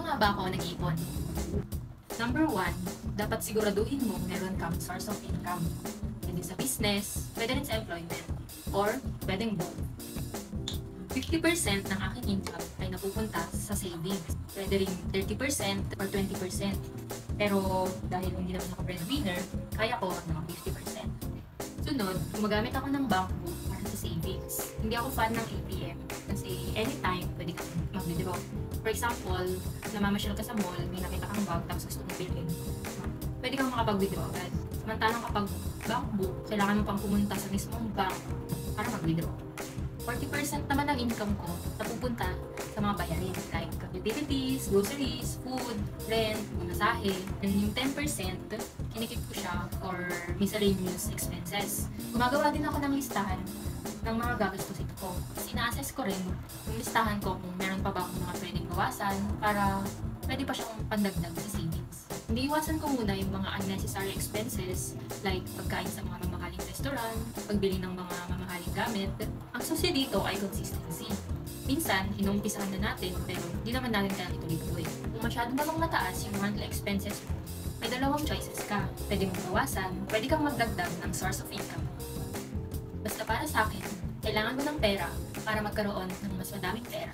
nga ba ako nag-iipon? Number 1, dapat siguraduhin mo meron kang source of income. Pwede sa business, pwede rin sa employment, or pwedeng both. 50% ng aking income ay napupunta sa savings. Pwede rin 30% or 20%. Pero dahil hindi naman ako breadwinner, kaya ko ang mga 50%. Sunod, gumagamit ako ng bank book para sa savings. Hindi ako fan ng ATM kasi anytime pwede kang mag-withdraw. For example, namamasyal ka sa mall, may nakita kang bag tapos gusto mong bilhin. Pwede kang makapag-withdraw agad. Samantalang kapag bank book, kailangan mo pang pumunta sa mismong bank para mag-withdraw. 40% naman ng income ko napupunta sa mga bayarin like utilities, groceries, food, rent, masahe. And yung 10%, kinikip ko siya for miscellaneous expenses. Gumagawa din ako ng listahan ng mga gagastusin ko. Kasi na-assess ko rin yung listahan ko kung meron pa ba akong mga pwedeng bawasan para pwede pa siyang pandagdag sa savings. Iniiwasan ko muna yung mga unnecessary expenses like pagkain sa mga mamahaling restaurant, pagbili ng mga mamahaling gamit. Ang susi dito ay consistency. Minsan, inumpisahan na natin pero hindi naman natin kaya ituloy-tuloy. Kung masyado namang mataas yung monthly expenses mo, may dalawang choices ka. Pwede mong bawasan, pwede kang magdagdag ng source of income. Basta para sa akin, kailangan mo ng pera para magkaroon ng mas madaming pera.